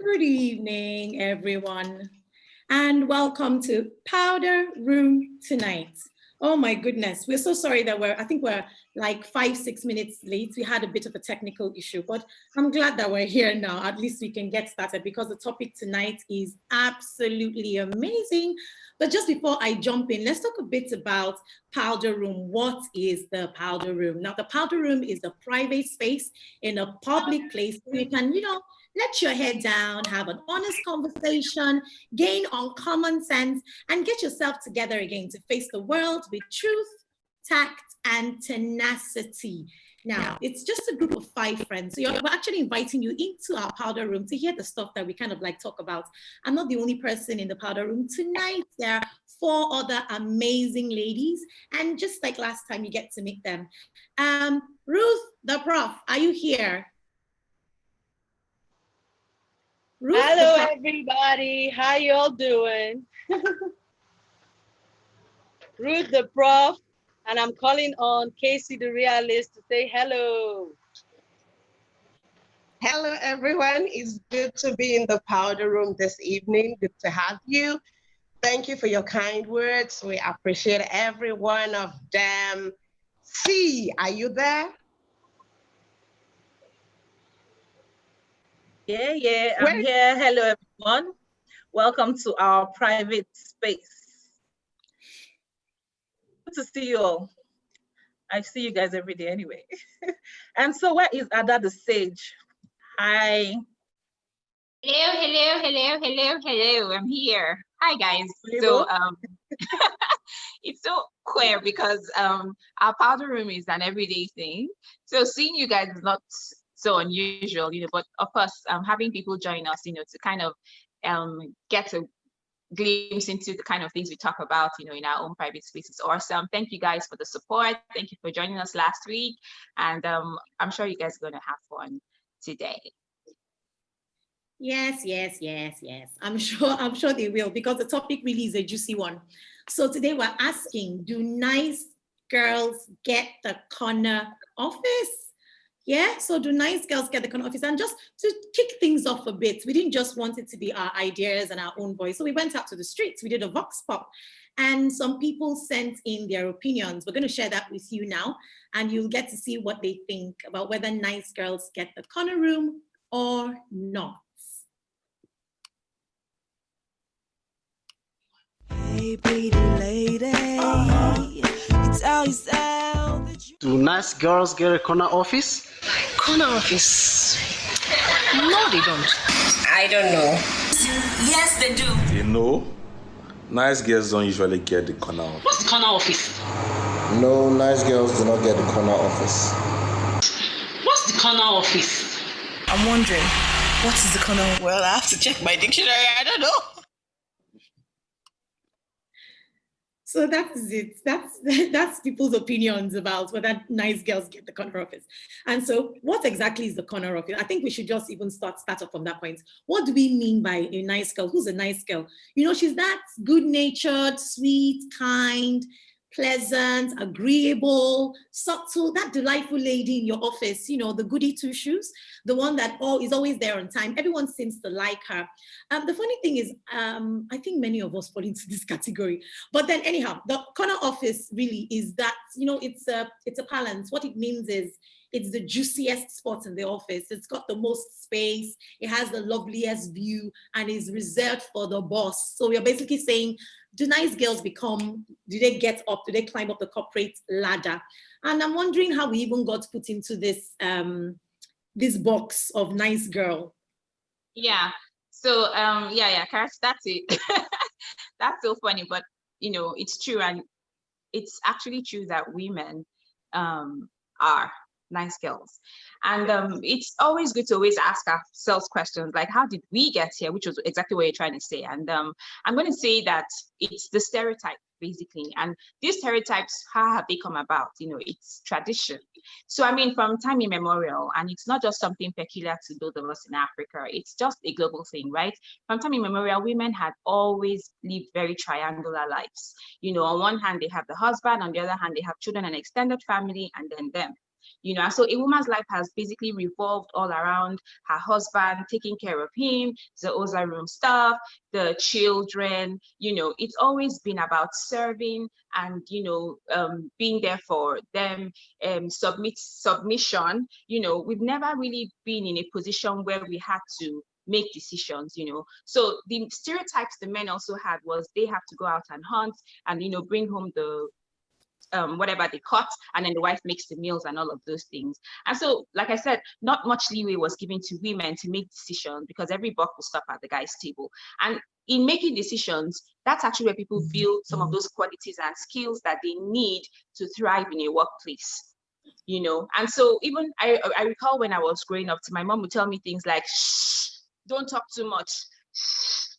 Good evening, everyone, and welcome to Powder Room tonight. Oh my goodness, we're so sorry that I think we're like 5-6 minutes late. We had a bit of a technical issue, but I'm glad that we're here now. At least we can get started because the topic tonight is absolutely amazing. But just before I jump in, let's talk a bit about Powder Room. What is the Powder Room? Now, the Powder Room is a private space in a public place where you can, let your head down, have an honest conversation, gain uncommon sense, and get yourself together again to face the world with truth, tact, and tenacity. Now, it's just a group of 5 friends. So we're actually inviting you into our powder room to hear the stuff that we kind of like talk about. I'm not the only person in the powder room tonight. There are 4 other amazing ladies. And just like last time, you get to meet them. Ruth, the prof, are you here? Ruth, hello, everybody. How you all doing? Ruth, the prof, and I'm calling on Casey, the realist, to say hello. Hello, everyone. It's good to be in the powder room this evening. Good to have you. Thank you for your kind words. We appreciate every one of them. C, are you there? Yeah, I'm here. Hello, everyone. Welcome to our private space. Good to see you all. I see you guys every day anyway. And so where is Ada the Sage? Hi. Hello. I'm here. Hi, guys. So it's so queer because our powder room is an everyday thing. So seeing you guys is not so unusual, but of course, having people join us, to kind of get a glimpse into the kind of things we talk about, in our own private space is awesome. Thank you guys for the support. Thank you for joining us last week. And I'm sure you guys are going to have fun today. Yes. I'm sure they will, because the topic really is a juicy one. So today we're asking, do nice girls get the corner office? Yeah, so do nice girls get the corner office? And just to kick things off a bit, we didn't just want it to be our ideas and our own voice. So we went out to the streets, we did a vox pop, and some people sent in their opinions. We're going to share that with you now, and you'll get to see what they think about whether nice girls get the corner room or not. Hey, pretty lady, you tell yourself that you... Do nice girls get a corner office? Corner office? No, they don't. I don't know. Yes, they do. Nice girls don't usually get the corner office. What's the corner office? No, nice girls do not get the corner office. What's the corner office? I'm wondering, what is the corner? Well, I have to check my dictionary. I don't know. So that's it. That's people's opinions about whether nice girls get the corner office. And so what exactly is the corner office? I think we should just even start off from that point. What do we mean by a nice girl? Who's a nice girl? She's that good-natured, sweet, kind, pleasant, agreeable, subtle, that delightful lady in your office, the goody two-shoes, the one that is always there on time. Everyone seems to like her. The funny thing is, I think many of us fall into this category. But then anyhow, the corner office really is that, it's a balance. What it means is it's the juiciest spot in the office. It's got the most space. It has the loveliest view and is reserved for the boss. So we're basically saying, do nice girls do they get up? Do they climb up the corporate ladder? And I'm wondering how we even got put into this this box of nice girl. Yeah. So Kash, that's it. That's so funny, but it's true, and it's actually true that women are nice girls. And it's always good to always ask ourselves questions like, how did we get here? Which was exactly what you're trying to say. And I'm going to say that it's the stereotype, basically. And these stereotypes, how have they come about? It's tradition. So, from time immemorial, and it's not just something peculiar to those of us in Africa, it's just a global thing, right? From time immemorial, women had always lived very triangular lives. On one hand, they have the husband, on the other hand, they have children and extended family, and then them. you know. And so a woman's life has basically revolved all around her husband, taking care of him, the other room stuff, the children, you know. It's always been about serving and, you know, being there for them, submission. You know, we've never really been in a position where we had to make decisions, you know. So the stereotypes the men also had was they have to go out and hunt and, you know, bring home the whatever they caught, and then the wife makes the meals and all of those things. And so, like I said, not much leeway was given to women to make decisions because every buck will stop at the guy's table. And in making decisions, that's actually where people build some of those qualities and skills that they need to thrive in a workplace, you know. And so even I recall when I was growing up, my mom would tell me things like, shh, don't talk too much,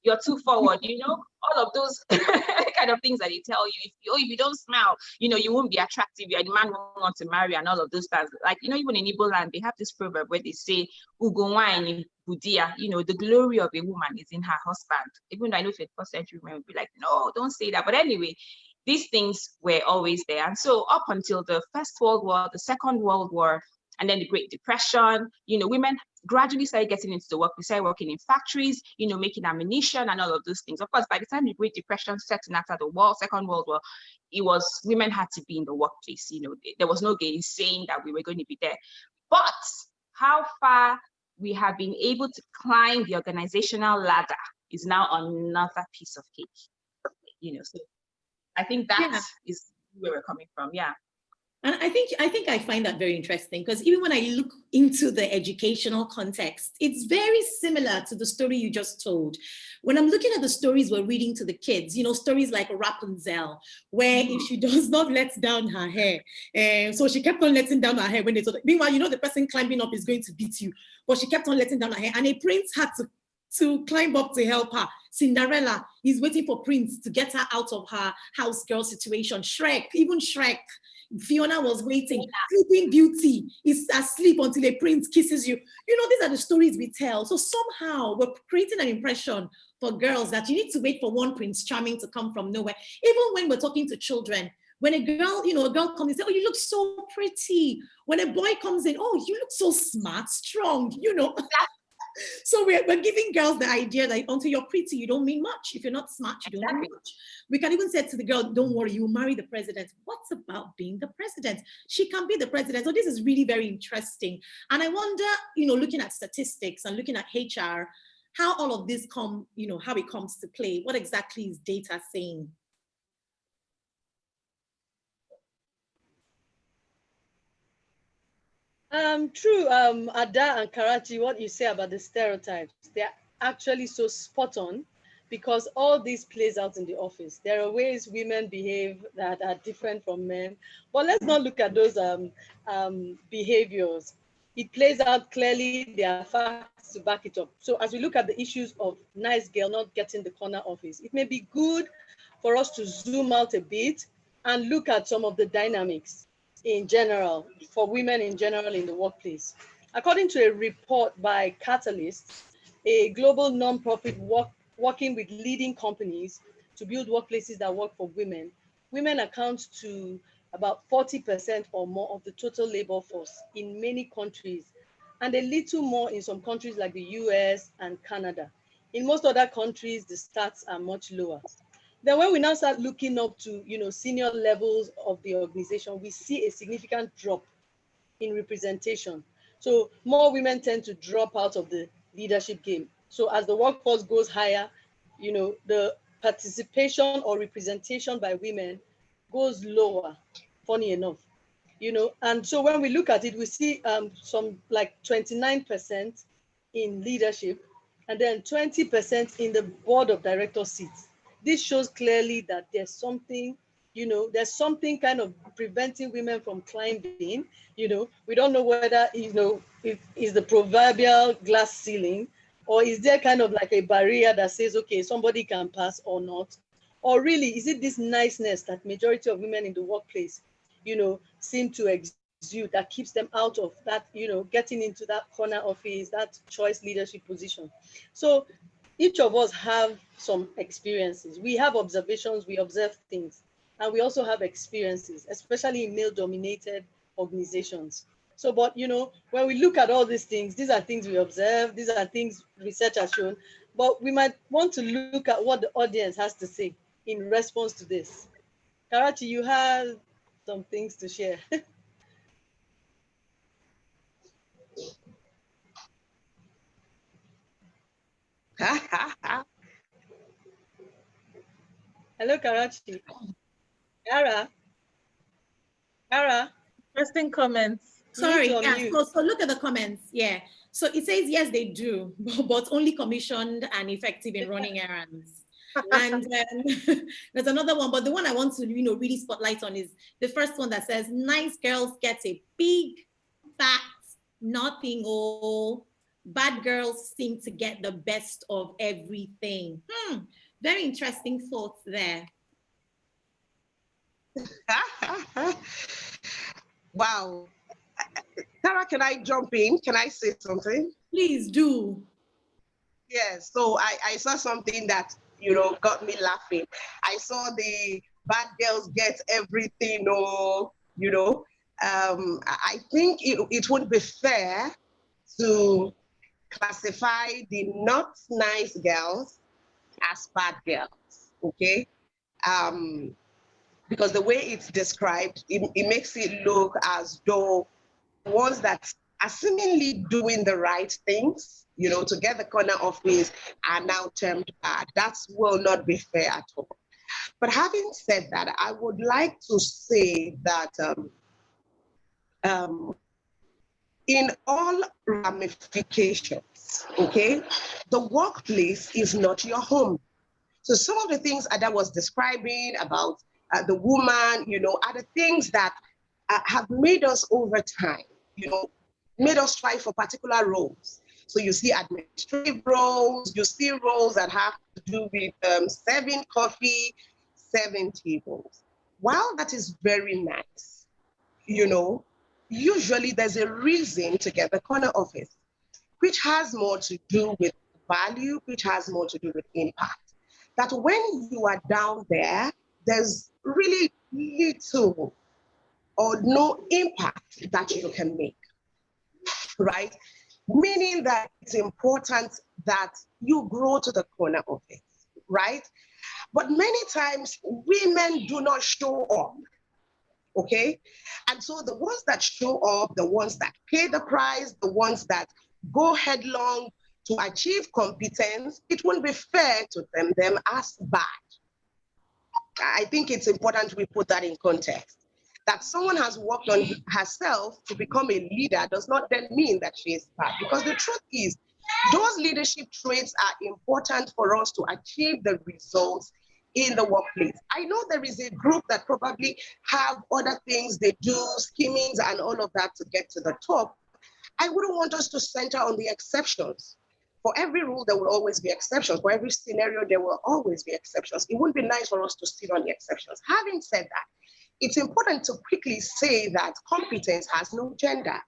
you're too forward, you know, all of those kind of things that they tell you. If you don't smile, you know, you won't be attractive, the man won't want to marry, and all of those things. Like, you know, even in Igbo land, they have this proverb where they say, Ugo wine budia, you know, the glory of a woman is in her husband. Even though I know 21st century women would be like, no, don't say that. But anyway, these things were always there. And so up until the First World War, the Second World War, and then the Great Depression, you know, women gradually started getting into the work. We started working in factories, you know, making ammunition and all of those things. Of course, by the time the Great Depression set in after the war, Second World War, it was women had to be in the workplace. You know, there was no saying that we were going to be there. But how far we have been able to climb the organizational ladder is now another piece of cake. You know, so I think that is where we're coming from. Yeah. And I think I find that very interesting, because even when I look into the educational context, it's very similar to the story you just told. When I'm looking at the stories we're reading to the kids, you know, stories like Rapunzel, where if she does not let down her hair, so she kept on letting down her hair when they told her. Meanwhile, you know, the person climbing up is going to beat you, but she kept on letting down her hair, and a prince had to climb up to help her. Cinderella is waiting for Prince to get her out of her house girl situation. Even Shrek, Fiona was waiting. Sleeping Beauty is asleep until a prince kisses you. You know, these are the stories we tell. So somehow we're creating an impression for girls that you need to wait for one Prince Charming to come from nowhere. Even when we're talking to children, when a girl comes and says, oh, you look so pretty. When a boy comes in, oh, you look so smart, strong, you know. So we're giving girls the idea that until you're pretty, you don't mean much. If you're not smart, you don't mean much. We can even say to the girl, don't worry, you will marry the president. What's about being the president? She can be the president. So this is really very interesting. And I wonder, you know, looking at statistics and looking at HR, how all of this how it comes to play. What exactly is data saying? True, Ada and Karachi, what you say about the stereotypes, they're actually so spot on, because all this plays out in the office. There are ways women behave that are different from men, but let's not look at those behaviors. It plays out clearly, there are facts to back it up. So as we look at the issues of nice girl not getting the corner office, it may be good for us to zoom out a bit and look at some of the dynamics in general, for women in general in the workplace. According to a report by Catalyst, a global nonprofit working with leading companies to build workplaces that work for women, women account to about 40% or more of the total labor force in many countries, and a little more in some countries like the US and Canada. In most other countries, the stats are much lower. Then when we now start looking up to, you know, senior levels of the organization, we see a significant drop in representation. So more women tend to drop out of the leadership game. So as the workforce goes higher, you know, the participation or representation by women goes lower, funny enough, you know. And so when we look at it, we see some like 29% in leadership, and then 20% in the board of director seats. This shows clearly that there's something, you know, there's something kind of preventing women from climbing. You know, we don't know whether, you know, it is the proverbial glass ceiling, or is there kind of like a barrier that says, okay, somebody can pass or not? Or really, is it this niceness that majority of women in the workplace, you know, seem to exude that keeps them out of that, you know, getting into that corner office, that choice leadership position? So each of us have some experiences. We have observations, we observe things, and we also have experiences, especially in male-dominated organizations. So, but when we look at all these things, these are things we observe, these are things research has shown, but we might want to look at what the audience has to say in response to this. Karachi, you have some things to share. Hello, Karachi. Kara, Interesting comments. you need Sorry, to yeah, unmute. so look at the comments, yeah. So it says, yes, they do, but only commissioned and effective in running errands. And there's another one, but the one I want to, really spotlight on is the first one that says, nice girls get a big, fat, nothing, all. Bad girls seem to get the best of everything. Very interesting thoughts there. Wow. Tara, can I jump in? Can I say something? Please do. Yes, so I saw something that, got me laughing. I saw the bad girls get everything, I think it would be fair to classify the not nice girls as bad girls, okay? Because the way it's described, it makes it look as though ones that are seemingly doing the right things, to get the corner office are now termed bad. That will not be fair at all. But having said that, I would like to say that in all ramifications, okay, the workplace is not your home. So some of the things Ada was describing about the woman, are the things that have made us over time, made us strive for particular roles. So you see administrative roles, you see roles that have to do with serving coffee, serving tables. While that is very nice, usually there's a reason to get the corner office, which has more to do with value, which has more to do with impact. That when you are down there, there's really little or no impact that you can make, right? Meaning that it's important that you grow to the corner office, right? But many times women do not show up, okay? And so the ones that show up, the ones that pay the price, the ones that go headlong to achieve competence, it won't be fair to them as bad. I think it's important we put that in context. That someone has worked on herself to become a leader does not then mean that she is bad. Because the truth is, those leadership traits are important for us to achieve the results in the workplace. I know there is a group that probably have other things they do, schemings and all of that to get to the top. I wouldn't want us to center on the exceptions. For every rule, there will always be exceptions. For every scenario, there will always be exceptions. It wouldn't be nice for us to sit on the exceptions. Having said that, it's important to quickly say that competence has no gender.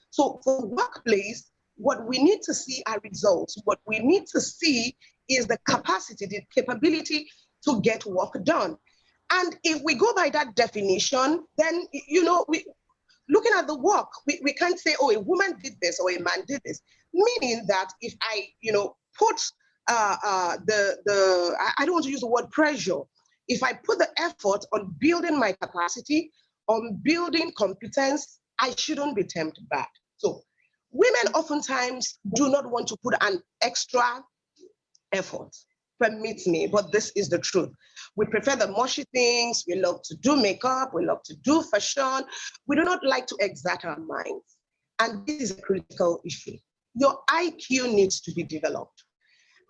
So for workplace, what we need to see are results. What we need to see is the capacity, the capability to get work done. And if we go by that definition, then, looking at the work, we can't say, oh, a woman did this or a man did this. Meaning that if I, put I don't want to use the word pressure. If I put the effort on building my capacity, on building competence, I shouldn't be termed bad. So women oftentimes do not want to put an extra effort. Permit me, but this is the truth. We prefer the mushy things. We love to do makeup. We love to do fashion. We do not like to exert our minds. And this is a critical issue. Your IQ needs to be developed.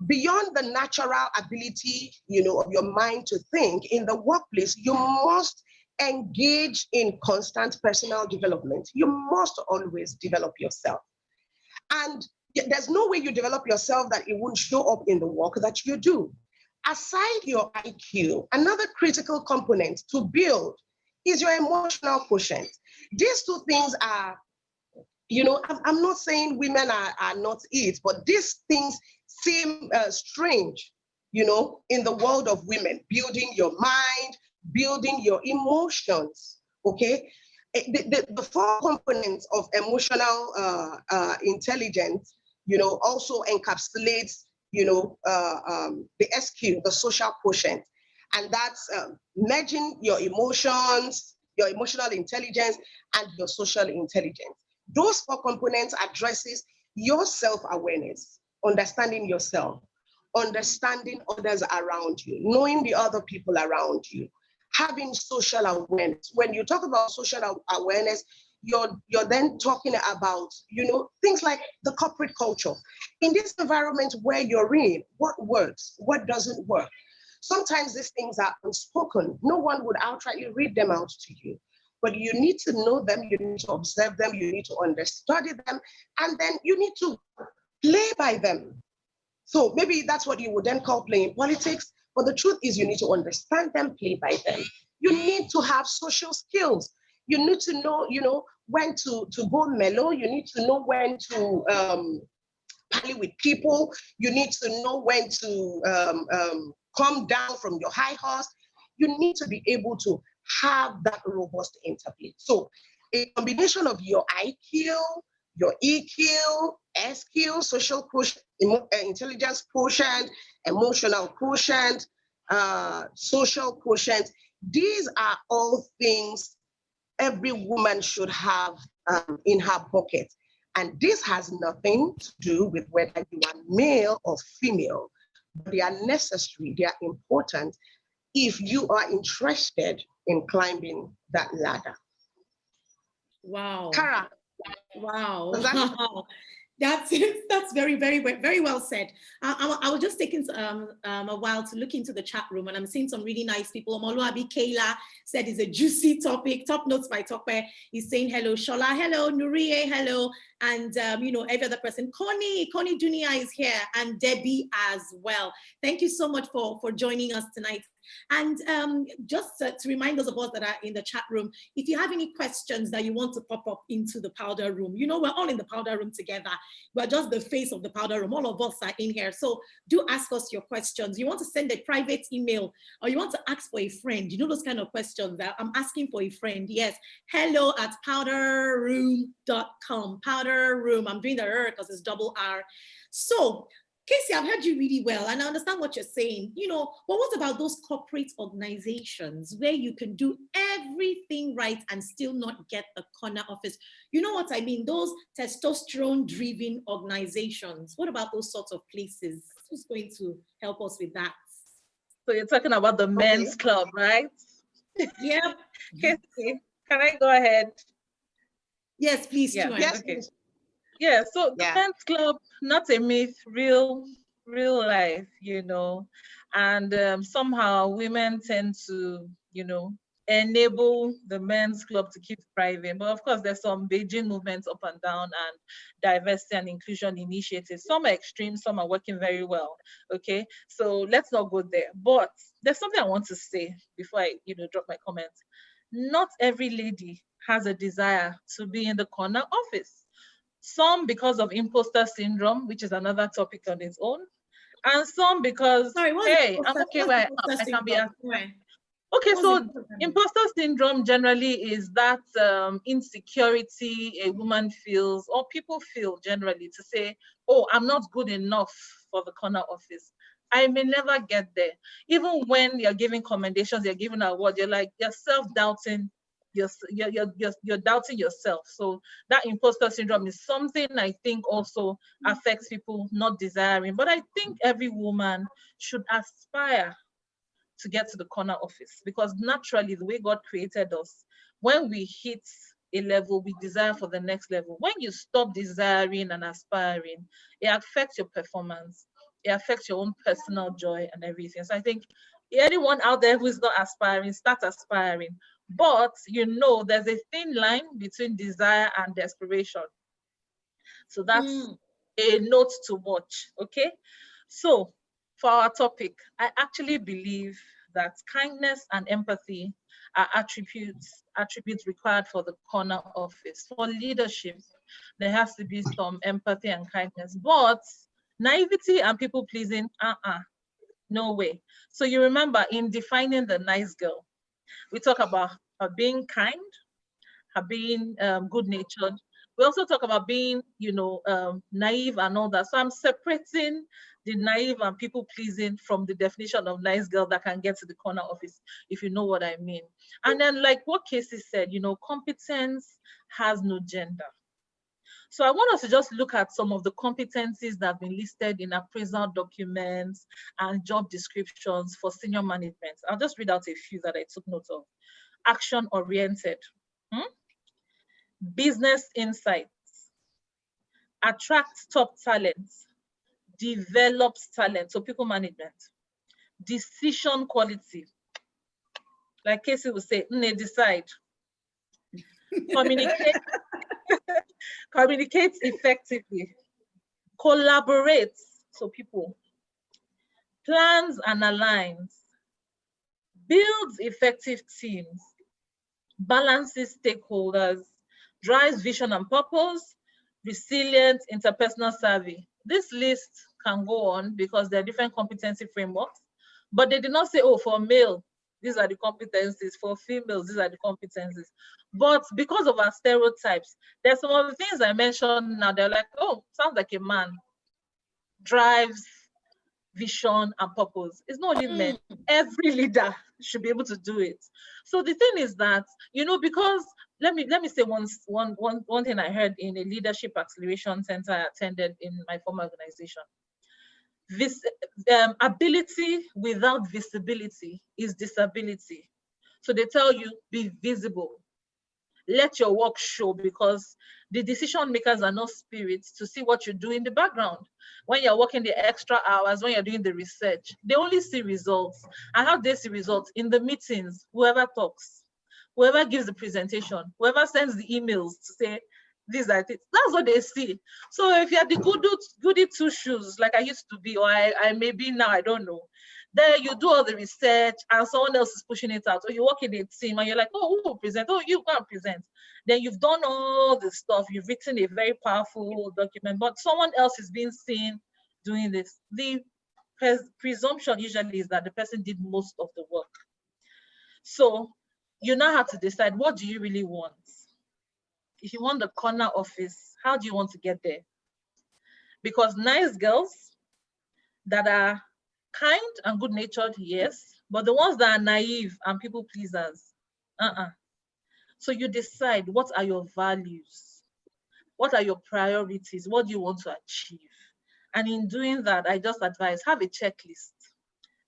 Beyond the natural ability, of your mind to think, in the workplace, you must engage in constant personal development. You must always develop yourself. And there's no way you develop yourself that it won't show up in the work that you do. Aside your IQ, another critical component to build is your emotional quotient. These two things are, I'm not saying women are not it, but these things seem strange, in the world of women, building your mind, building your emotions, okay? The four components of emotional intelligence, also encapsulates, the SQ, the social quotient. And that's merging your emotions, your emotional intelligence, and your social intelligence. Those four components addresses your self-awareness, understanding yourself, understanding others around you, knowing the other people around you, having social awareness. When you talk about social awareness, you're then talking about, things like the corporate culture. In this environment where you're in, what works, what doesn't work? Sometimes these things are unspoken. No one would outrightly read them out to you, but you need to know them, you need to observe them, you need to understudy them, and then you need to play by them. So maybe that's what you would then call playing politics, but the truth is you need to understand them, play by them. You need to have social skills. You need to know, when to go mellow. You need to know when to parley with people. You need to know when to come down from your high horse. You need to be able to have that robust interplay. So a combination of your IQ, your EQ, SQ, social quotient, intelligence quotient, emotional quotient, social quotient. These are all things every woman should have in her pocket. And this has nothing to do with whether you are male or female. But they are necessary, they are important if you are interested in climbing that ladder. Wow. Kara. Wow. Wow. That's very, very, very well said. I was just taking a while to look into the chat room, and I'm seeing some really nice people. Omoluabi Kayla said it's a juicy topic. Top Notes by Tokwe is saying hello. Shola, hello. Nurie, hello. And, every other person. Connie Dunia is here, and Debbie as well. Thank you so much for joining us tonight. And just to remind those of us that are in the chat room, if you have any questions that you want to pop up into the powder room, we're all in the powder room together. We're just the face of the powder room. All of us are in here. So do ask us your questions. You want to send a private email, or you want to ask for a friend, those kind of questions that I'm asking for a friend. Yes, hello@powderroom.com. Powder room. I'm doing the R because it's double R. So Casey, I've heard you really well, and I understand what you're saying, but what about those corporate organizations where you can do everything right and still not get the corner office? You know what I mean? Those testosterone-driven organizations. What about those sorts of places? Who's going to help us with that? So you're talking about the men's club, right? Yep. Casey, can I go ahead? Yes, please. Yeah. Yes, okay. please. Yeah, so the men's club, not a myth, real life, and somehow women tend to, enable the men's club to keep thriving. But of course, there's some Beijing movements up and down, and diversity and inclusion initiatives. Some are extreme, some are working very well. Okay, so let's not go there. But there's something I want to say before I, drop my comments. Not every lady has a desire to be in the corner office. Some because of imposter syndrome, which is another topic on its own, and some because, hey, I'm okay where I can be. Okay, so imposter syndrome generally is that insecurity a woman feels, or people feel generally, to say, oh, I'm not good enough for the corner office. I may never get there. Even when you're giving commendations, you're giving awards, you're self-doubting. You're doubting yourself. So that imposter syndrome is something I think also affects people not desiring. But I think every woman should aspire to get to the corner office, because naturally the way God created us, when we hit a level, we desire for the next level. When you stop desiring and aspiring, it affects your performance. It affects your own personal joy and everything. So I think anyone out there who is not aspiring, start aspiring. But there's a thin line between desire and desperation. So that's a note to watch, okay? So for our topic, I actually believe that kindness and empathy are attributes required for the corner office. For leadership, there has to be some empathy and kindness, but naivety and people pleasing, no way. So you remember in defining the nice girl, we talk about her being kind, being good-natured. We also talk about being, naive and all that. So I'm separating the naive and people-pleasing from the definition of nice girl that can get to the corner office, if you know what I mean. And then, like what Casey said, competence has no gender. So I want us to just look at some of the competencies that have been listed in appraisal documents and job descriptions for senior management. I'll just read out a few that I took note of. Action-oriented, business insights, attracts top talents, develops talent, so people management, decision quality, like Casey would say, decide, communicates effectively, collaborates, so people, plans and aligns, builds effective teams, balances stakeholders, drives vision and purpose, resilient, interpersonal savvy. This list can go on because there are different competency frameworks, but they did not say, oh, for male, these are the competencies, for females, these are the competencies. But because of our stereotypes, there's some of the things I mentioned now, they're like, oh, sounds like a man, drives vision and purpose. It's not only men, every leader should be able to do it. So the thing is that, because let me say one thing I heard in a leadership acceleration center I attended in my former organization. This ability without visibility is disability. So they tell you, be visible. Let your work show, because the decision makers are not spirits to see what you do in the background. When you're working the extra hours, when you're doing the research, they only see results. And how they see results? In the meetings, whoever talks, whoever gives the presentation, whoever sends the emails to say, these are things, that's what they see. So if you're the goody two shoes, like I used to be, or I may be now, I don't know. There you do all the research and someone else is pushing it out, or you work in a team and you're like, oh, who will present? Oh, you can't present. Then you've done all the stuff, you've written a very powerful document, but someone else is being seen doing this. The presumption usually is that the person did most of the work. So you now have to decide, what do you really want? If you want the corner office, how do you want to get there? Because nice girls that are kind and good-natured, yes, but the ones that are naive and people pleasers, So you decide, what are your values? What are your priorities? What do you want to achieve? And in doing that, I just advise, have a checklist.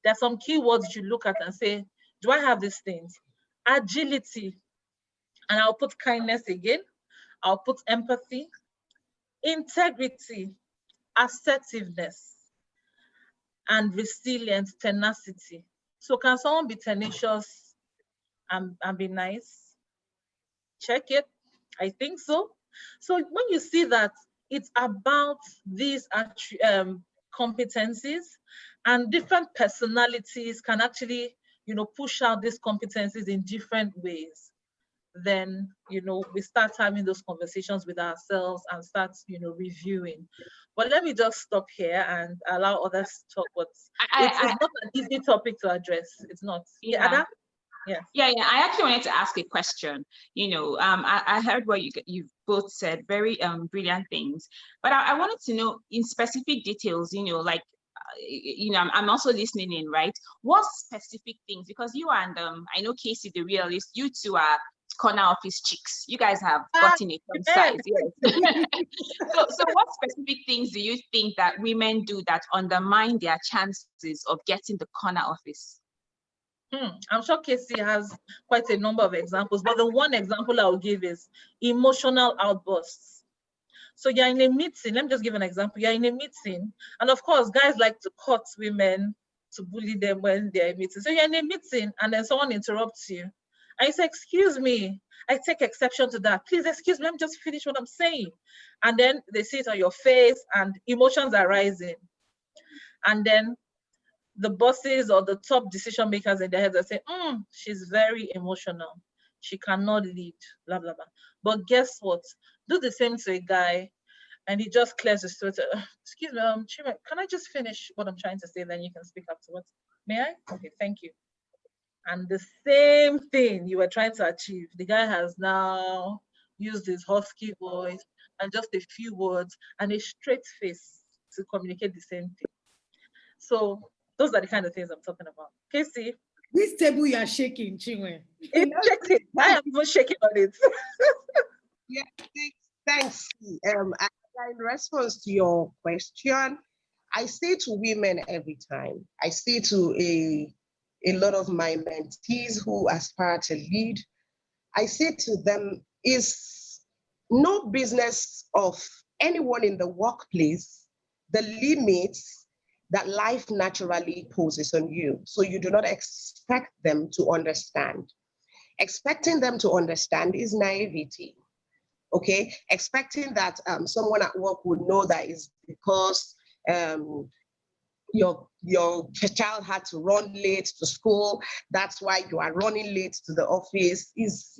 There are some keywords you look at and say, do I have these things? Agility, and I'll put kindness again. I'll put empathy, integrity, assertiveness, and resilient, tenacity. So can someone be tenacious and be nice? Check it. I think so. So when you see that it's about these competencies, and different personalities can actually, push out these competencies in different ways, then, we start having those conversations with ourselves and start, reviewing. But let me just stop here and allow others to talk. But it's not an easy topic to address. It's not. Yeah, Ada? Yeah. I actually wanted to ask a question. I heard what you both said, very brilliant things. But I wanted to know in specific details, I'm also listening in, right? What specific things? Because you and I know Casey, the realist, you two are corner office chicks. You guys have gotten it from size. Yes. So what specific things do you think that women do that undermine their chances of getting the corner office? I'm sure Casey has quite a number of examples, but the one example I'll give is emotional outbursts. So you're in a meeting, let me just give an example. You're in a meeting, and of course, guys like to cut women, to bully them when they're in a meeting. So you're in a meeting, and then someone interrupts you, and you say, excuse me, I take exception to that. Please excuse me, let me just finish what I'm saying. And then they see it on your face, and emotions are rising. And then the bosses or the top decision makers in their heads are saying, she's very emotional. She cannot lead, blah, blah, blah. But guess what? Do the same to a guy, and he just clears his throat. Excuse me, Chima, can I just finish what I'm trying to say? Then you can speak afterwards. May I? Okay, thank you. and the same thing you were trying to achieve, the guy has now used his husky voice and just a few words and a straight face to communicate the same thing. So those are the kind of things I'm talking about. Casey? This table you are shaking, Chinwe. It's shaking. I am even shaking on it. Yeah, thanks. In response to your question, I say to women every time, I say to a lot of my mentees who aspire to lead, I say to them, is no business of anyone in the workplace the limits that life naturally poses on you. So you do not expect them to understand. Expecting them to understand is naivety. Okay, expecting that someone at work would know that is because your child had to run late to school, that's why you are running late to the office, is,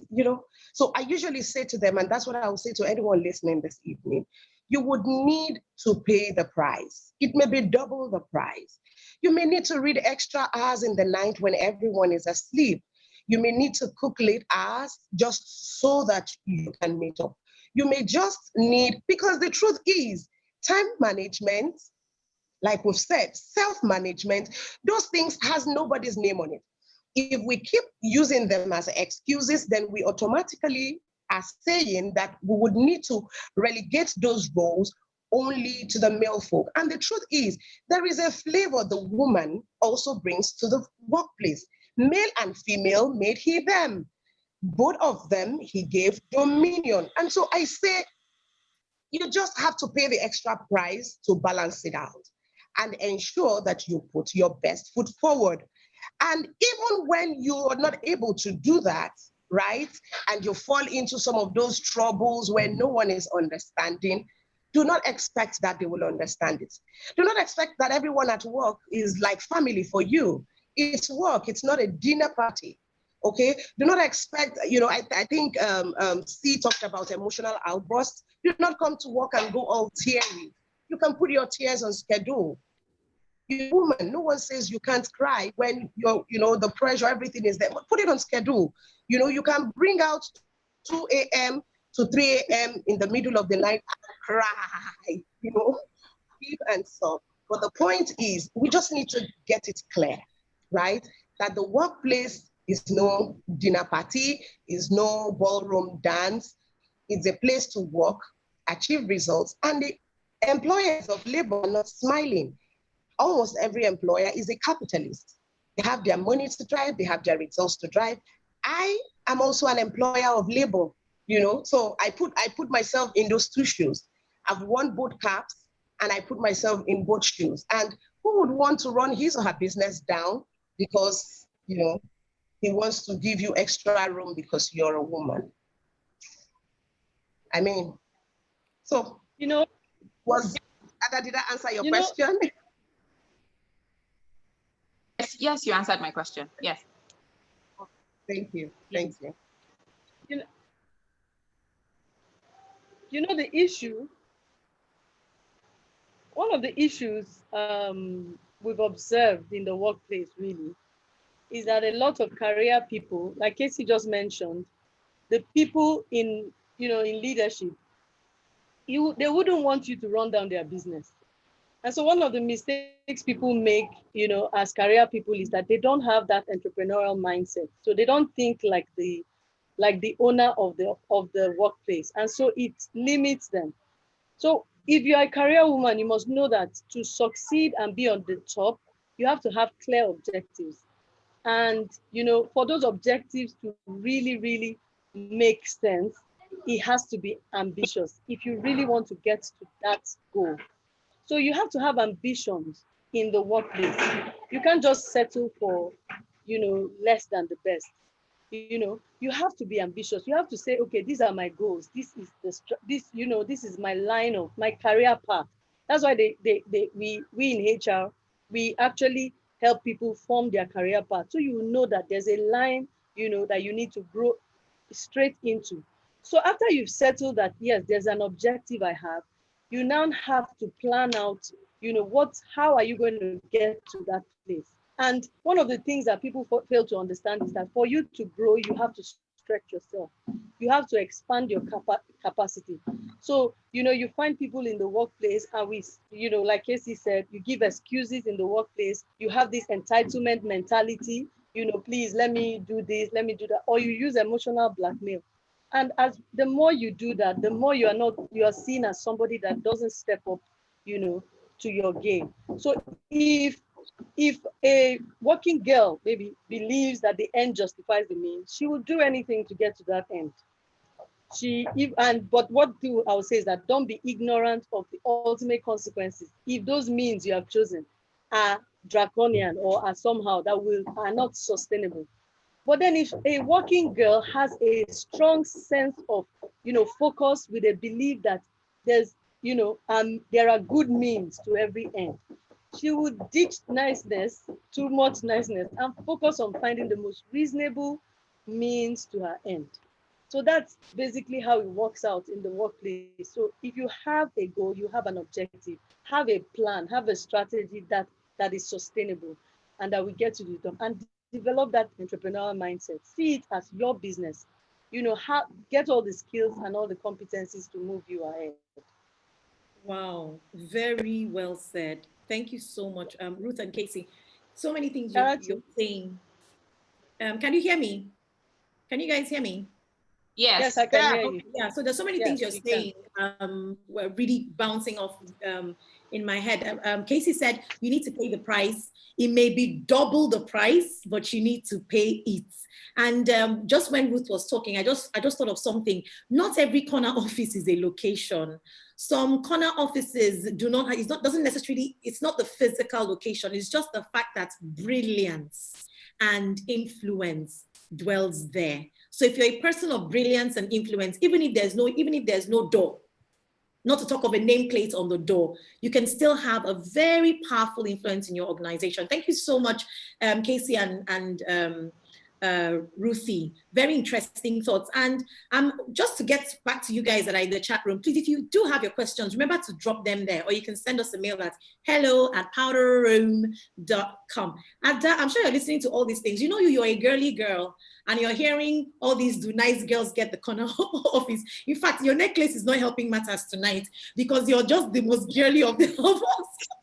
so I usually say to them, and that's what I will say to anyone listening this evening, you would need to pay the price. It may be double the price. You may need to read extra hours in the night when everyone is asleep. You may need to cook late hours just so that you can meet up. You may just need, because the truth is, time management, like we've said, self-management, those things has nobody's name on it. If we keep using them as excuses, then we automatically are saying that we would need to relegate those roles only to the male folk. And the truth is, there is a flavor the woman also brings to the workplace. Male and female made he them. Both of them he gave dominion. And so I say, you just have to pay the extra price to balance it out and ensure that you put your best foot forward. And even when you're not able to do that, right, and you fall into some of those troubles where no one is understanding, do not expect that they will understand it. Do not expect that everyone at work is like family for you. It's work, it's not a dinner party. Okay, do not expect, I think C talked about emotional outbursts. Do not come to work and go all teary. You can put your tears on schedule. You're a woman, no one says you can't cry when the pressure, everything is there, but put it on schedule. You can bring out 2 a.m. to 3 a.m. in the middle of the night and cry, deep and soft. But the point is, we just need to get it clear, right? That the workplace is no dinner party, is no ballroom dance. It's a place to work, achieve results, and the employers of labor are not smiling. Almost every employer is a capitalist. They have their money to drive, they have their results to drive. I am also an employer of labor, so I put myself in those two shoes. I've worn both caps and I put myself in both shoes. And who would want to run his or her business down because, he wants to give you extra room because you're a woman? I mean, so, did I answer your question? Yes, you answered my question. Yes. Thank you. Thank you. The issue, one of the issues we've observed in the workplace really is that a lot of career people, like Casey just mentioned, the people in leadership, they wouldn't want you to run down their business. And so one of the mistakes people make, as career people is that they don't have that entrepreneurial mindset. So they don't think like the owner of the workplace. And so it limits them. So if you're a career woman, you must know that to succeed and be on the top, you have to have clear objectives. And, for those objectives to really, really make sense, it has to be ambitious if you really want to get to that goal. So you have to have ambitions in the workplace. You can't just settle for, less than the best. You have to be ambitious. You have to say, okay, these are my goals. This is my line of my career path. That's why we in HR, we actually help people form their career path. So you know that there's a line, that you need to grow straight into. So after you've settled that, yes, there's an objective I have, you now have to plan out, how are you going to get to that place? And one of the things that people fail to understand is that for you to grow, you have to stretch yourself. You have to expand your capacity. So, you find people in the workplace and like Casey said, you give excuses in the workplace. You have this entitlement mentality, please let me do this, let me do that. Or you use emotional blackmail. And as the more you do that, the more you are seen as somebody that doesn't step up, to your game. So if a working girl maybe believes that the end justifies the means, she will do anything to get to that end. But I would say is that don't be ignorant of the ultimate consequences. If those means you have chosen are draconian or are somehow are not sustainable. But then if a working girl has a strong sense of, focus with a belief that there are good means to every end, she would ditch niceness, too much niceness, and focus on finding the most reasonable means to her end. So that's basically how it works out in the workplace. So if you have a goal, you have an objective, have a plan, have a strategy that is sustainable and that will get you to the top, and develop that entrepreneurial mindset. See it as your business. Get all the skills and all the competencies to move you ahead. Wow, very well said. Thank you so much, Ruth and Casey. So many things you're saying. Can you hear me? Can you guys hear me? Yes, I can hear you. Yeah, so there's so many things you're saying were really bouncing off in my head. Casey said you need to pay the price. It may be double the price, but you need to pay it. And just when Ruth was talking, I just thought of something. Not every corner office is a location. Some corner offices it's not the physical location. It's just the fact that brilliance and influence dwells there. So if you're a person of brilliance and influence, even if there's no door, not to talk of a nameplate on the door, you can still have a very powerful influence in your organization. Thank you so much, Casey and Ruthie. Very interesting thoughts. And just to get back to you guys that are in the chat room, please, if you do have your questions, remember to drop them there, or you can send us a mail at hello@powderroom.com. I'm sure you're listening to all these things. You're a girly girl, and you're hearing all these "do nice girls get the corner office?" In fact, your necklace is not helping matters tonight because you're just the most girly of us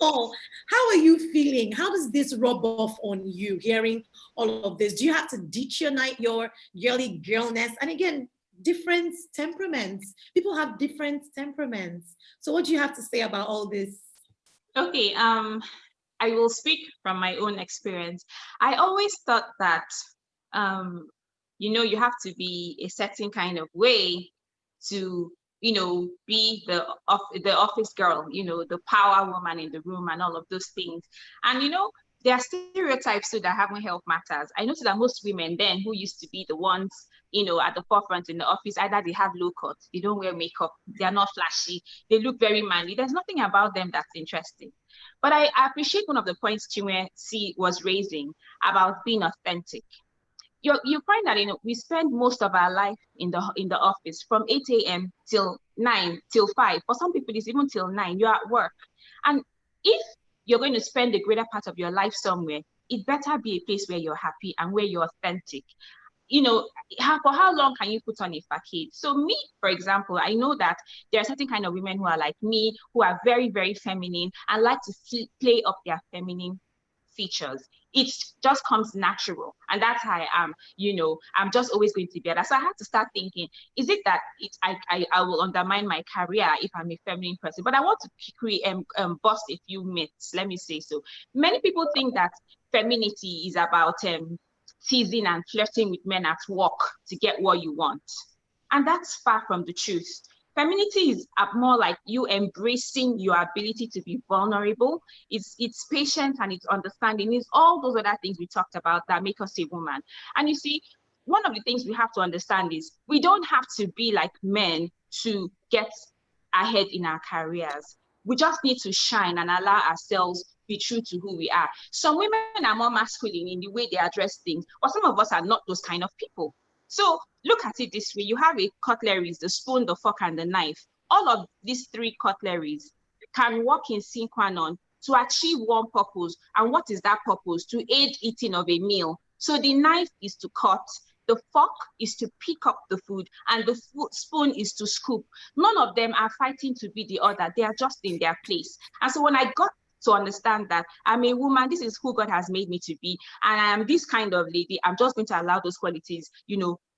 all. How are you feeling? How does this rub off on you, hearing all of this? Do you have to ditch your girly girlness? And again, different temperaments. People have different temperaments. So what do you have to say about all this? Okay, I will speak from my own experience. I always thought that you have to be a certain kind of way to be the office girl, the power woman in the room and all of those things. And there are stereotypes too that haven't helped matters. I noticed that most women then who used to be the ones at the forefront in the office, either they have low cut, they don't wear makeup, they are not flashy, they look very manly. There's nothing about them that's interesting. But I appreciate one of the points Chinwe was raising about being authentic. You find that we spend most of our life in the office from 8 a.m. till 9 till 5. For some people, it's even till 9. You're at work, and if you're going to spend the greater part of your life somewhere, it better be a place where you're happy and where you're authentic. For how long can you put on a facade? So me, for example, I know that there are certain kind of women who are like me, who are very, very feminine and like to play up their feminine features. It just comes natural, and that's how I am. I'm just always going to be that. So I had to start thinking, is it that I will undermine my career if I'm a feminine person? But I want to create bust a few myths, let me say so. Many people think that femininity is about teasing and flirting with men at work to get what you want, and that's far from the truth. Femininity is more like you embracing your ability to be vulnerable. It's patience and it's understanding. It's all those other things we talked about that make us a woman. And you see, one of the things we have to understand is we don't have to be like men to get ahead in our careers. We just need to shine and allow ourselves be true to who we are. Some women are more masculine in the way they address things, but some of us are not those kind of people. So look at it this way. You have a cutlery, the spoon, the fork, and the knife. All of these three cutleries can work in synchronon to achieve one purpose. And what is that purpose? To aid eating of a meal. So the knife is to cut, the fork is to pick up the food, and the spoon is to scoop. None of them are fighting to be the other. They are just in their place. And so when I got to understand that I'm a woman, this is who God has made me to be, and I am this kind of lady, I'm just going to allow those qualities,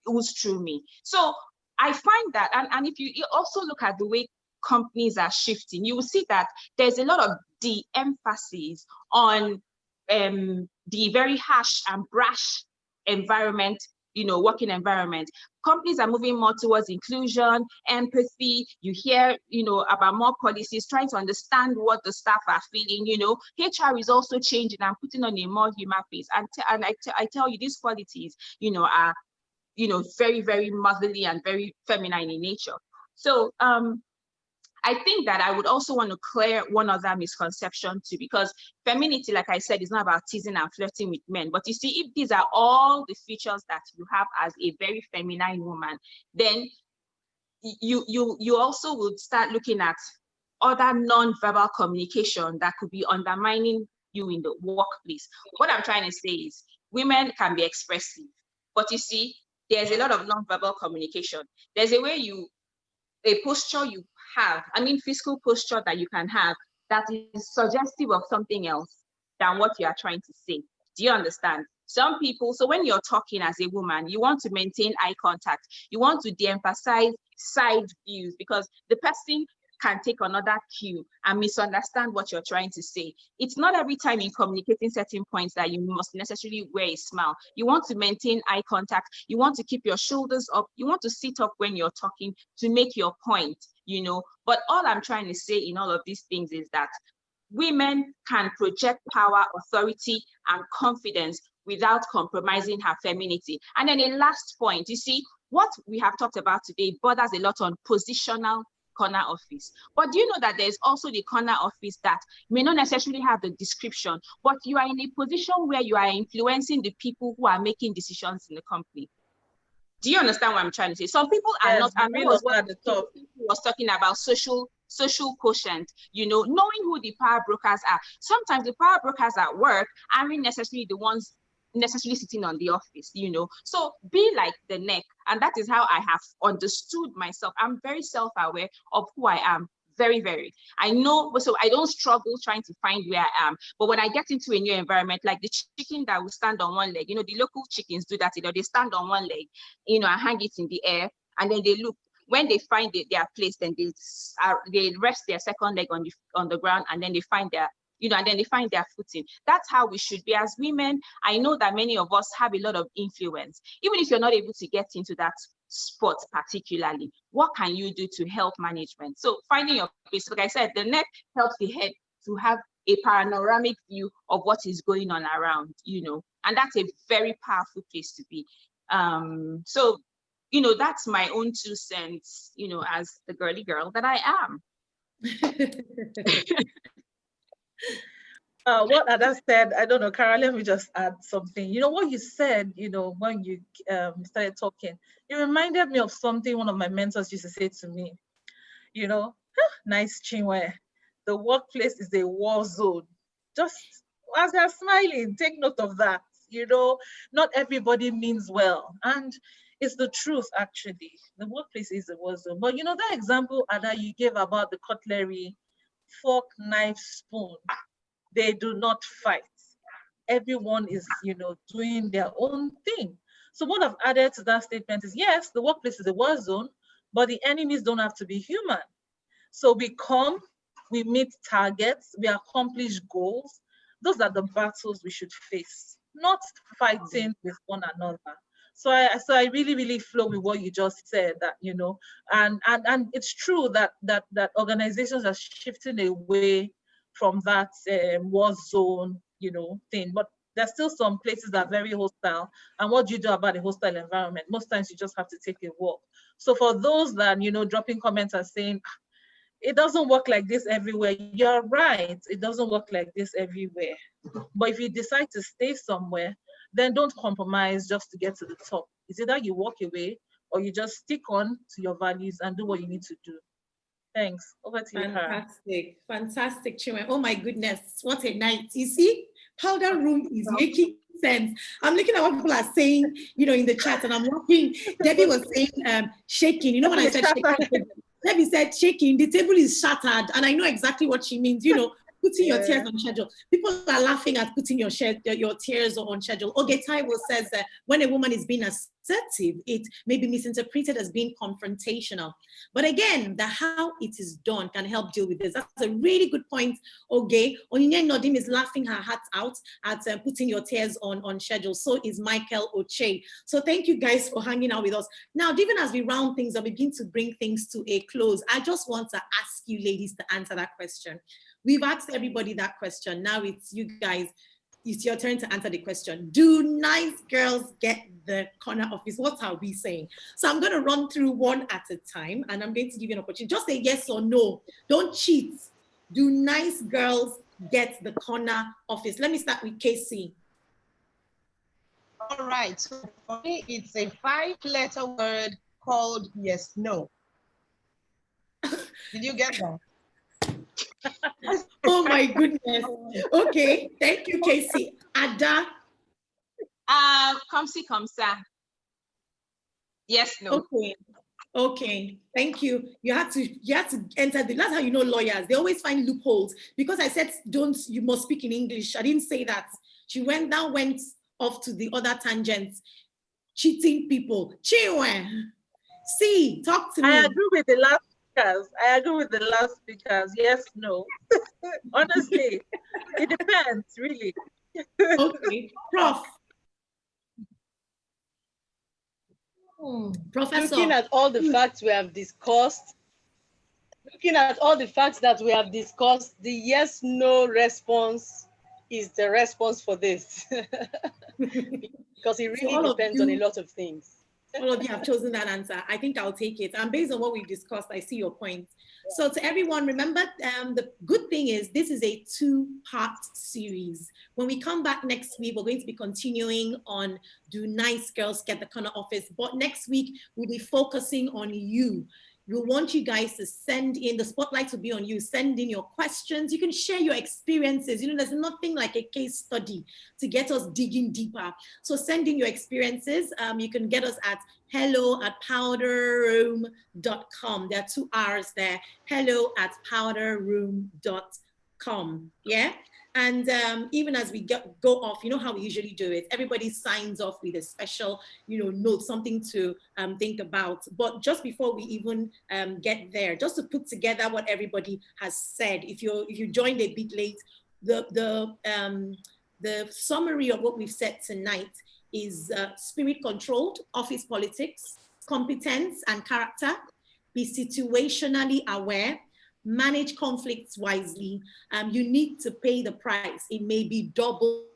ooze through me. So I find that, and if you also look at the way companies are shifting, you will see that there's a lot of de-emphasis on the very harsh and brash environment, working environment. Companies are moving more towards inclusion, empathy. You hear, about more policies, trying to understand what the staff are feeling. HR is also changing and putting on a more human face. And I tell you, these qualities, are, very, very motherly and very feminine in nature. So I think that I would also want to clear one other misconception too, because femininity, like I said, is not about teasing and flirting with men. But you see, if these are all the features that you have as a very feminine woman, then you also would start looking at other non-verbal communication that could be undermining you in the workplace. What I'm trying to say is women can be expressive, but you see, there's a lot of non-verbal communication. There's a posture you have, physical posture that you can have that is suggestive of something else than what you are trying to say. Do you understand? Some people, so when you're talking as a woman, you want to maintain eye contact. You want to de-emphasize side views because the person can take another cue and misunderstand what you're trying to say. It's not every time in communicating certain points that you must necessarily wear a smile. You want to maintain eye contact. You want to keep your shoulders up. You want to sit up when you're talking to make your point, But all I'm trying to say in all of these things is that women can project power, authority, and confidence without compromising her femininity. And then a last point, you see, what we have talked about today borders a lot on positional corner office. But do you know that there's also the corner office that may not necessarily have the description, but you are in a position where you are influencing the people who are making decisions in the company? Do you understand what I'm trying to say? Some people are not, and that was what was talking about, social quotient, knowing who the power brokers are. Sometimes the power brokers at work aren't necessarily the ones necessarily sitting on the office, So be like the neck. And that is how I have understood myself. I'm very self-aware of who I am. Very, very. I know, so I don't struggle trying to find where I am. But when I get into a new environment, like the chicken that will stand on one leg, the local chickens do that, they stand on one leg, and hang it in the air, and then they look. When they find their place, then they rest their second leg on the ground, and then they find their and then they find their footing. That's how we should be as women. I know that many of us have a lot of influence. Even if you're not able to get into that spot particularly, what can you do to help management? So finding your place, like I said, the neck helps the head to have a panoramic view of what is going on around, and that's a very powerful place to be. So, that's my own 2 cents, as the girly girl that I am. What Ada said, I don't know, Cara, let me just add something. What you said, when you started talking, it reminded me of something one of my mentors used to say to me, nice Chinwe, the workplace is a war zone. Just as they're smiling, take note of that. Not everybody means well. And it's the truth, actually. The workplace is a war zone. But that example, Ada, you gave about the cutlery, fork, knife, spoon, they do not fight. Everyone is, doing their own thing. So what I've added to that statement is, yes, the workplace is a war zone, but the enemies don't have to be human. So we meet targets, we accomplish goals. Those are the battles we should face, not fighting with one another. So I really, really flow with what you just said, that, and it's true that organizations are shifting away from that war zone, thing. But there's still some places that are very hostile. And what do you do about a hostile environment? Most times you just have to take a walk. So for those that, dropping comments and saying, it doesn't work like this everywhere, you're right, it doesn't work like this everywhere. But if you decide to stay somewhere, then don't compromise just to get to the top. It's either you walk away or you just stick on to your values and do what you need to do. Thanks. Over to you, Kara. Fantastic, fantastic, Chinwe. Oh my goodness, what a night. You see, powder room is making sense. I'm looking at what people are saying, in the chat, and I'm laughing. Debbie was saying shaking. When I said shaking, Debbie said shaking, the table is shattered, and I know exactly what she means, putting your tears on schedule. People are laughing at putting your tears on schedule. Oge Taiwo says that when a woman is being assertive, it may be misinterpreted as being confrontational. But again, the how it is done can help deal with this. That's a really good point, Oge. Onyinye Nodim is laughing her heart out at putting your tears on schedule. So is Michael Oche. So thank you guys for hanging out with us. Now, even as we round things up, begin to bring things to a close, I just want to ask you ladies to answer that question. We've asked everybody that question. Now it's you guys. It's your turn to answer the question. Do nice girls get the corner office? What are we saying? So I'm going to run through one at a time, and I'm going to give you an opportunity. Just say yes or no. Don't cheat. Do nice girls get the corner office? Let me start with Casey. All right. So for me, it's a 5-letter word called yes, no. Did you get that? Oh my goodness. Okay, thank you, Casey. Ada. Come see, come sir. Yes, no. Okay, thank you. You have to enter that's how you know lawyers. They always find loopholes. Because I said you must speak in English. I didn't say that. She went off to the other tangents. Cheating people. Chinwe. See, talk to me. I agree with the last speakers. Yes, no. Honestly, it depends, really. Okay, Prof. Professor. Looking at all the facts we have discussed, the yes, no response is the response for this. Because it really depends on a lot of things. All of you have chosen that answer. I think I'll take it. And based on what we've discussed, I see your point. So to everyone, remember, the good thing is this is a 2-part series. When we come back next week, we're going to be continuing on Do Nice Girls Get the Corner Office? But next week, we'll be focusing on you. We want you guys to send in, the spotlight will be on you. Send in your questions. You can share your experiences. There's nothing like a case study to get us digging deeper. So send in your experiences. You can get us at hello@powderroom.com. There are 2 R's there. hello@powderroom.com. Yeah. And even as we go off, you know how we usually do it. Everybody signs off with a special, note, something to think about. But just before we even get there, just to put together what everybody has said, if you joined a bit late, the summary of what we've said tonight is spirit controlled, office politics, competence and character, be situationally aware, manage conflicts wisely. You need to pay the price. It may be double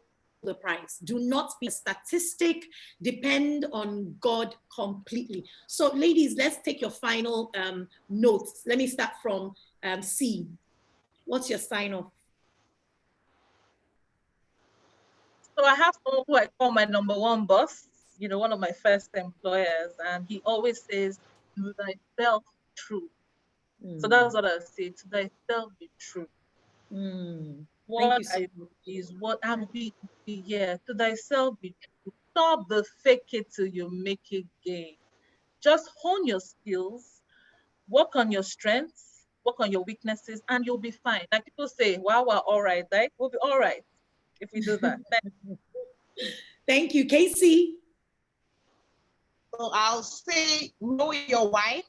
the price. Do not be a statistic. Depend on God completely. So ladies, let's take your final notes. Let me start from C. What's your sign off? So I have someone who I call my number 1 boss, one of my first employers, and he always says, do thyself true. So that's what I say, to thyself be true. What I do is what I'm being, to thyself be true. Stop the fake it till you make it gain. Just hone your skills, work on your strengths, work on your weaknesses, and you'll be fine. Like people say, wow, we're all right, right? We'll be all right if we do that. Thank you, Casey. So I'll say, know your why,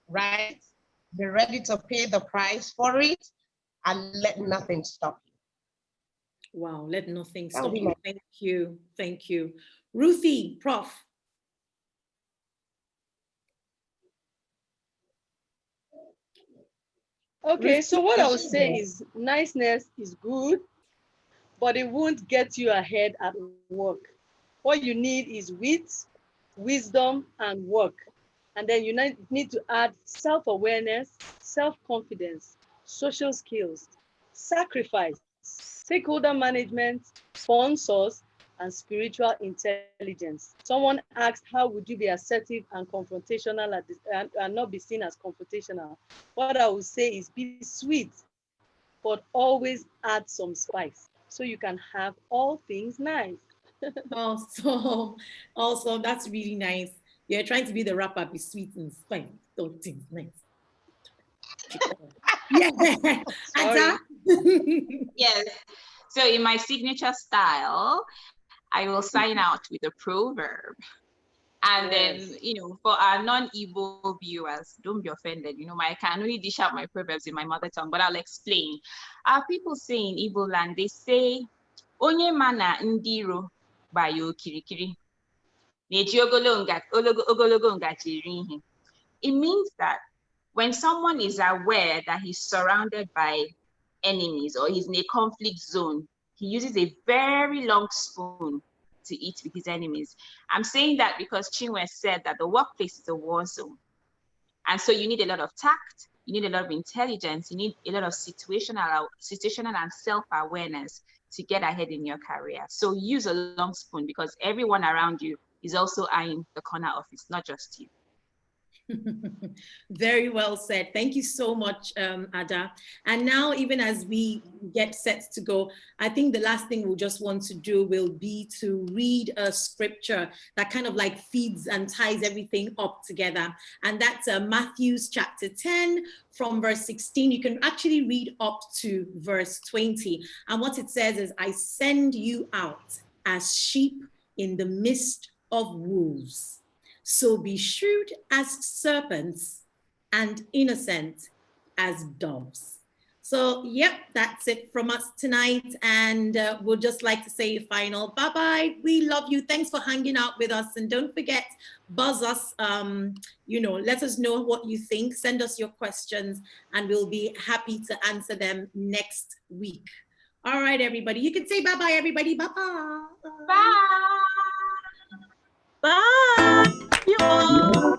right? Be ready to pay the price for it, and let nothing stop you. Wow, let nothing stop you. Thank you. Thank you. Ruthie, Prof. Okay, so what I would say is niceness is good, but it won't get you ahead at work. What you need is wit, wisdom, and work. And then you need to add self-awareness, self-confidence, social skills, sacrifice, stakeholder management, sponsors, and spiritual intelligence. Someone asked, how would you be assertive and confrontational and not be seen as confrontational? What I would say is be sweet, but always add some spice so you can have all things nice. Also, that's really nice. You're trying to be the rapper, be sweet and spice, all things nice. Yeah. Sorry. Yes. So in my signature style, I will sign out with a proverb. And then, for our non-Igbo viewers, don't be offended. I can only dish out my proverbs in my mother tongue, but I'll explain. Our people say in Igbo land, they say, Onye mana ndiro bayo kirikiri. It means that when someone is aware that he's surrounded by enemies or he's in a conflict zone, he uses a very long spoon to eat with his enemies. I'm saying that because Chinwe said that the workplace is a war zone. And so you need a lot of tact, you need a lot of intelligence, you need a lot of situational and self-awareness to get ahead in your career. So use a long spoon because everyone around you is also eyeing the corner office, not just you. Very well said. Thank you so much, Ada. And now, even as we get set to go, I think the last thing we'll just want to do will be to read a scripture that kind of like feeds and ties everything up together. And that's Matthew's chapter 10 from verse 16. You can actually read up to verse 20. And what it says is, I send you out as sheep in the midst of wolves. So be shrewd as serpents and innocent as doves. So, yep, that's it from us tonight. And we'll just like to say a final bye-bye. We love you. Thanks for hanging out with us. And don't forget, buzz us, let us know what you think. Send us your questions and we'll be happy to answer them next week. All right, everybody. You can say bye-bye, everybody. Bye-bye. Bye. Bye. You all.